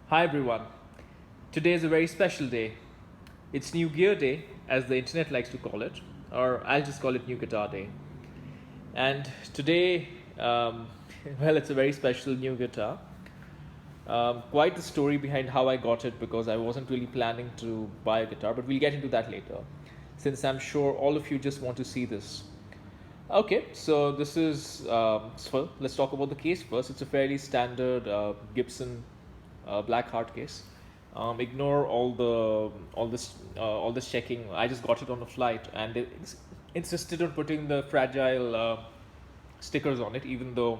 Hi everyone. Today is a very special day. It's New Gear Day, as the internet likes to call it, or I'll just call it New Guitar Day. And today, well, it's a very special new guitar. Quite the story behind how I got it because I wasn't really planning to buy a guitar, but we'll get into that later, since I'm sure all of you just want to see this. Okay, so this is so let's talk about the case first. It's a fairly standard Gibson black hard case. Ignore all this checking. I just got it on a flight, and they insisted on putting the fragile stickers on it, even though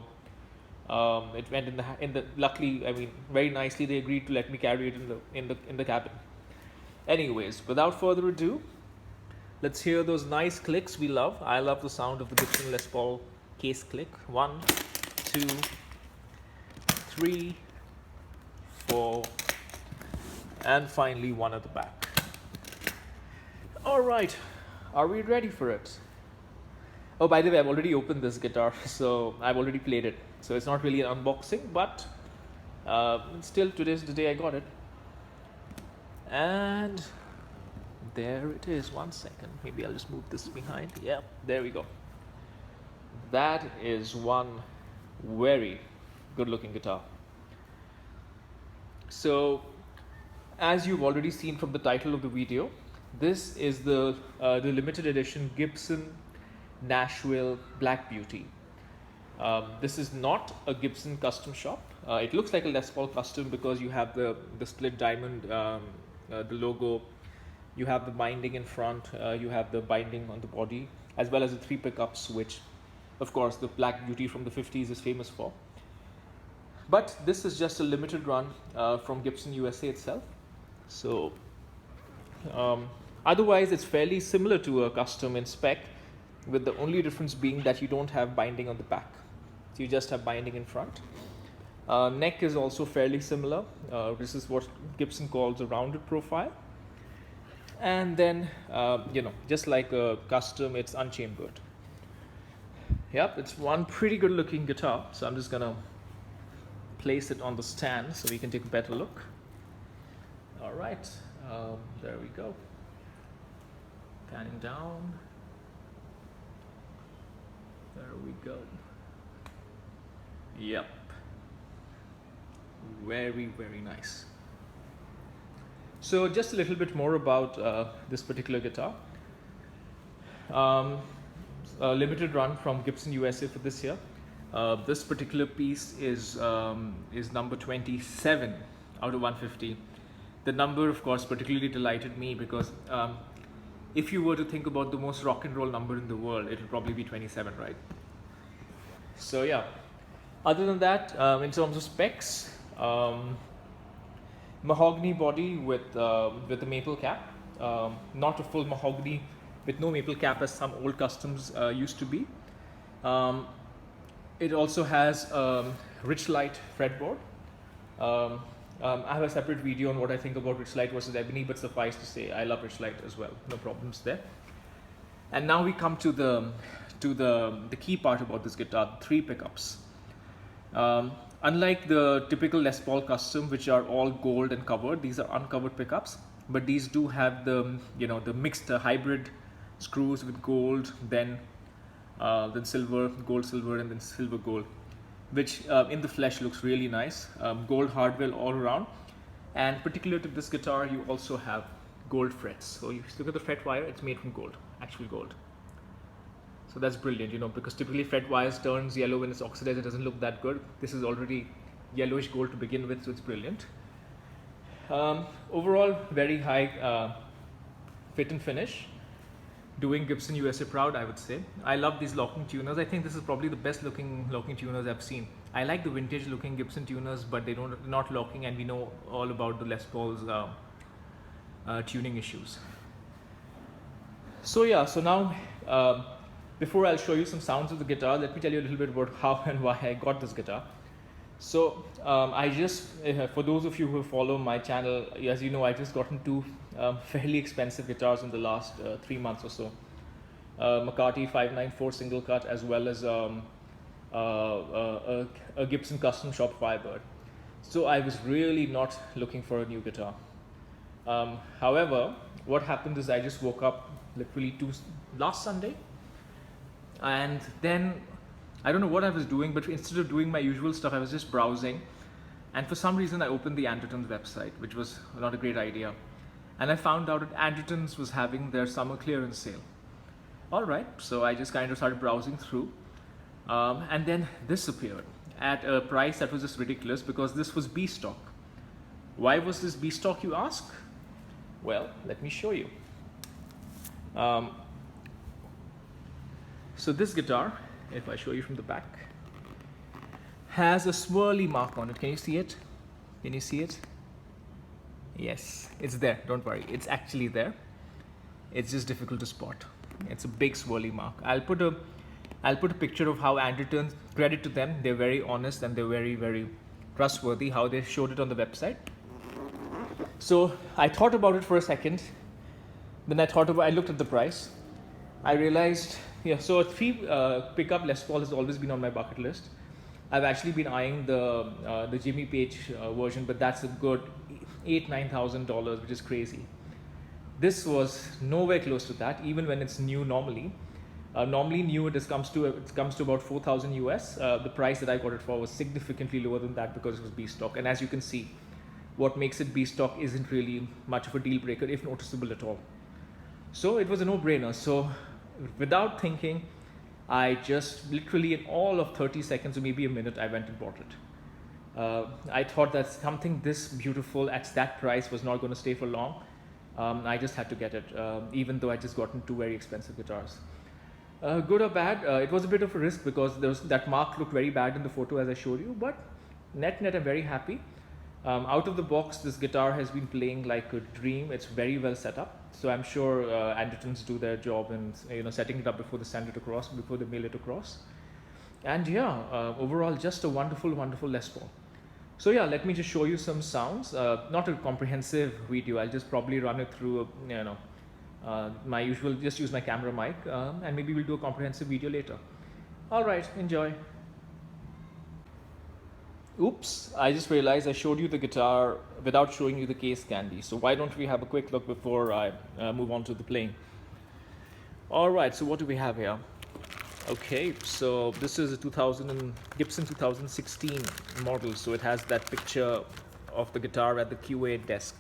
it went in the. Luckily, I mean, very nicely they agreed to let me carry it in the cabin. Anyways, without further ado, let's hear those nice clicks we love. I love the sound of the Gibson Les Paul case click. 1, 2, 3, 4, and finally one at the back. All right, are we ready for it? Oh, by the way, I've already opened this guitar, so I've already played it. So it's not really an unboxing, but still today's the day I got it. And there it is. 1 second. Maybe I'll just move this behind. Yeah, there we go. That is one very good looking guitar. So, as you've already seen from the title of the video, this is the limited edition Gibson Nashville Black Beauty. This is not a Gibson custom shop. It looks like a Les Paul custom because you have the split diamond, the logo. You have the binding in front, you have the binding on the body, as well as the 3 pickups, which, of course, the Black Beauty from the 50s is famous for. But this is just a limited run from Gibson USA itself. So, otherwise, it's fairly similar to a custom in spec, with the only difference being that you don't have binding on the back. So, you just have binding in front. Neck is also fairly similar. This is what Gibson calls a rounded profile. And then, just like a custom, it's unchambered. Yep, it's one pretty good looking guitar. So I'm just gonna place it on the stand so we can take a better look. All right, there we go. Panning down. There we go. Yep. Very, very nice. So just a little bit more about this particular guitar. A limited run from Gibson USA for this year. This particular piece is number 27 out of 150. The number, of course, particularly delighted me because if you were to think about the most rock and roll number in the world, it would probably be 27, right? So yeah. Other than that, in terms of specs, mahogany body with a maple cap, not a full mahogany with no maple cap as some old customs used to be. It also has Richlight fretboard. I have a separate video on what I think about Richlight versus Ebony, but suffice to say, I love Richlight as well. No problems there. And now we come to the key part about this guitar: 3 pickups. Unlike the typical Les Paul custom, which are all gold and covered, these are uncovered pickups. But these do have the mixed hybrid screws with gold, then silver, gold, silver, and then silver, gold, which in the flesh looks really nice. Gold hardware all around, and particular to this guitar, you also have gold frets. So you look at the fret wire; it's made from gold, actual gold. So that's brilliant, because typically fret wires turns yellow when it's oxidized. It doesn't look that good. This is already yellowish gold to begin with, so it's brilliant. Overall, very high fit and finish. Doing Gibson USA proud, I would say. I love these locking tuners. I think this is probably the best looking locking tuners I've seen. I like the vintage looking Gibson tuners, but they're not locking, and we know all about the Les Paul's tuning issues. So yeah, so now before I'll show you some sounds of the guitar, let me tell you a little bit about how and why I got this guitar. So I just, for those of you who follow my channel, as you know, I just gotten 2 fairly expensive guitars in the last 3 months or so. McCarty 594 single cut, as well as a Gibson custom shop Firebird. So I was really not looking for a new guitar. However, what happened is I just woke up literally last Sunday, and then I don't know what I was doing, but instead of doing my usual stuff, I was just browsing, and for some reason I opened the Andertons website, which was not a great idea, and I found out that Andertons was having their summer clearance sale. All right, so I just kind of started browsing through, and then this appeared at a price that was just ridiculous because this was B stock. Why was this B stock, you ask? Well, let me show you. So this guitar, if I show you from the back, has a swirly mark on it. Can you see it? Can you see it? Yes, it's there. Don't worry, it's actually there. It's just difficult to spot. It's a big swirly mark. I'll put a picture of how Anderton, credit to them, they're very honest and they're very, very trustworthy how they showed it on the website. So I thought about it for a second. Then I looked at the price. I realized, yeah, so a 3 pickup Les Paul has always been on my bucket list. I've actually been eyeing the Jimmy Page version, but that's a good $8,000-9,000, which is crazy. This was nowhere close to that, even when it's new normally. Normally new it comes to about 4,000 US. The price that I got it for was significantly lower than that because it was B stock. And as you can see, what makes it B stock isn't really much of a deal breaker, if noticeable at all. So it was a no-brainer. So without thinking, I just literally in all of 30 seconds or maybe a minute, I went and bought it. I thought that something this beautiful at that price was not going to stay for long. I just had to get it, even though I just gotten 2 very expensive guitars. Good or bad, it was a bit of a risk because that mark looked very bad in the photo as I showed you, but net I'm very happy. Out of the box, this guitar has been playing like a dream. It's very well set up, so I'm sure Andertons do their job in setting it up before they send it across, before they mail it across. And yeah, overall just a wonderful Les Paul. So yeah, let me just show you some sounds. Not a comprehensive video. I'll just probably run it through my usual, just use my camera mic, and maybe we'll do a comprehensive video later. All right, enjoy. Oops, I just realized I showed you the guitar without showing you the case candy. So why don't we have a quick look before I move on to the playing. All right, so what do we have here? Okay, so this is a Gibson 2016 model. So it has that picture of the guitar at the QA desk.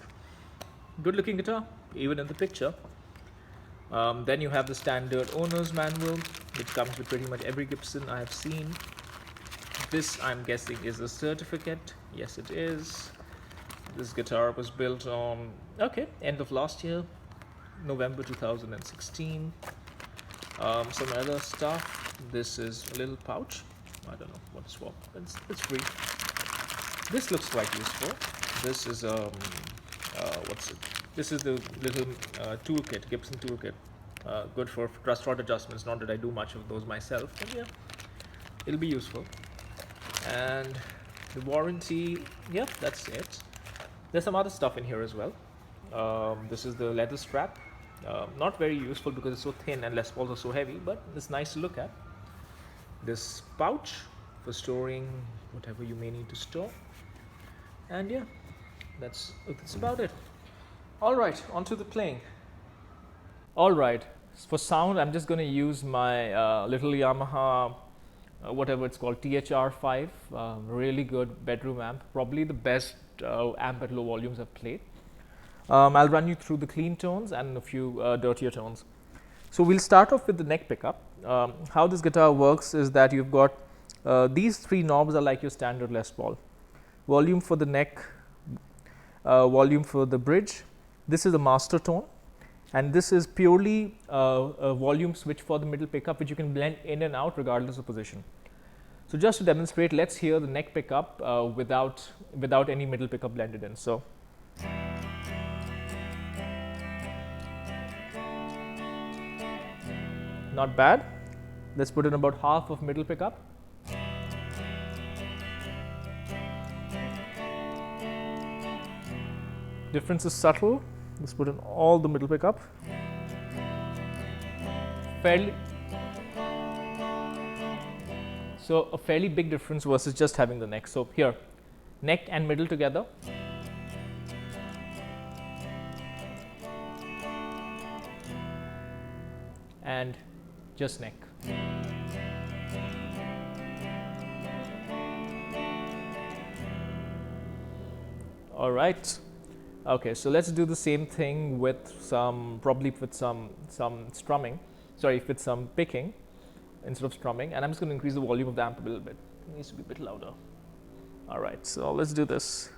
Good looking guitar, even in the picture. Then you have the standard owner's manual, which comes with pretty much every Gibson I have seen. This, I'm guessing, is a certificate. Yes, it is. This guitar was built on, end of last year, November 2016. Some other stuff. This is a little pouch. I don't know what it's for. It's free. This looks quite useful. This is what's it? This is the little toolkit, Gibson toolkit. Good for truss rod adjustments. Not that I do much of those myself, but yeah, it'll be useful. And the warranty, yeah, that's it. There's some other stuff in here as well. This is the leather strap. Not very useful because it's so thin and Les Pauls are so heavy, but it's nice to look at. This pouch for storing whatever you may need to store. And yeah, that's about it. All right, on to the playing. All right, for sound, I'm just going to use my little Yamaha, whatever it's called, THR5, really good bedroom amp, probably the best amp at low volumes I've played. I'll run you through the clean tones and a few dirtier tones. So we'll start off with the neck pickup. How this guitar works is that you've got these 3 knobs are like your standard Les Paul. Volume for the neck, volume for the bridge. This is a master tone, and this is purely a volume switch for the middle pickup, which you can blend in and out regardless of position. So just to demonstrate, let's hear the neck pickup without any middle pickup blended in. So. Not bad. Let's put in about half of middle pickup. Difference is subtle. Let's put in all the middle pickup. So a fairly big difference versus just having the neck. So here, neck and middle together. And just neck. All right. Okay, so let's do the same thing with some, probably with some strumming, sorry, with some picking instead of strumming, and I'm just going to increase the volume of the amp a little bit. It needs to be a bit louder. All right, so let's do this.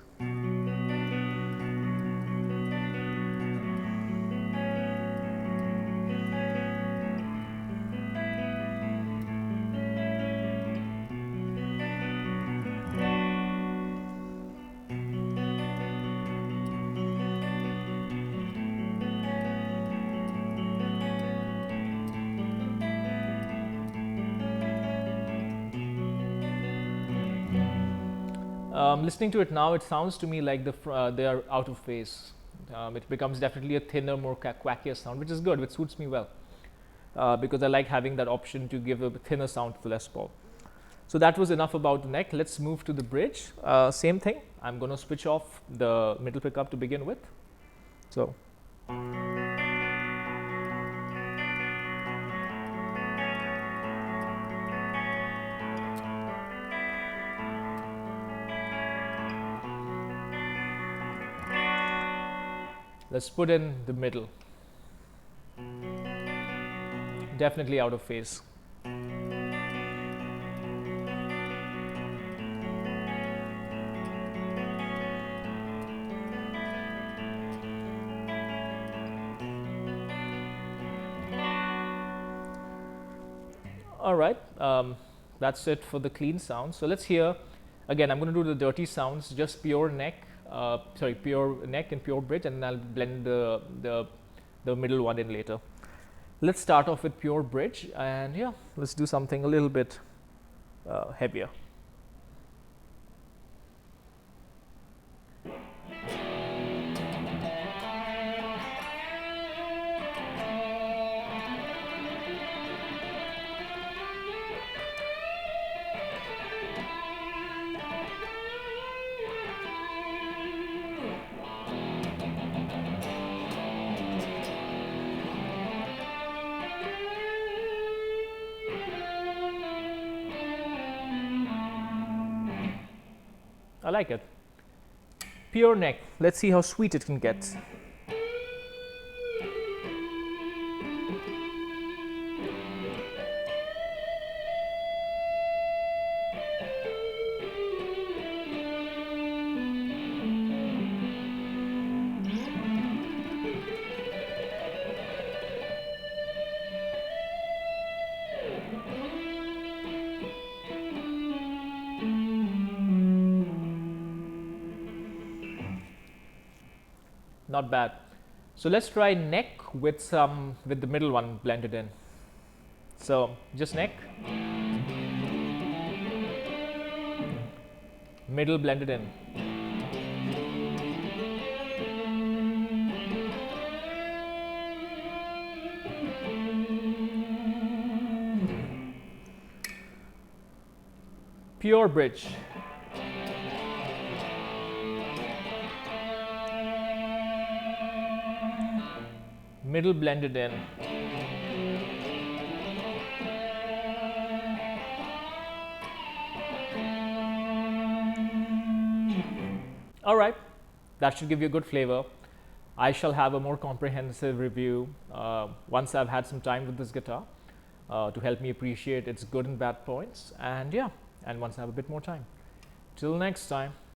Listening to it now, it sounds to me like they are out of phase. It becomes definitely a thinner, more quackier sound, which is good, which suits me well, because I like having that option to give a thinner sound to the Les Paul. So that was enough about the neck. Let's move to the bridge. Same thing. I'm going to switch off the middle pickup to begin with. So. Let's put in the middle. Definitely out of phase. All right, that's it for the clean sound. So let's hear, again, I'm going to do the dirty sounds, just pure neck. Pure neck and pure bridge, and then I'll blend the middle one in later. Let's start off with pure bridge, and yeah, let's do something a little bit heavier. I like it. Pure neck. Let's see how sweet it can get. Not bad. So let's try neck with the middle one blended in. So just neck, middle blended in. Pure bridge. Middle blended in. All right, that should give you a good flavor. I shall have a more comprehensive review once I've had some time with this guitar to help me appreciate its good and bad points, and yeah, and once I have a bit more time. Till next time.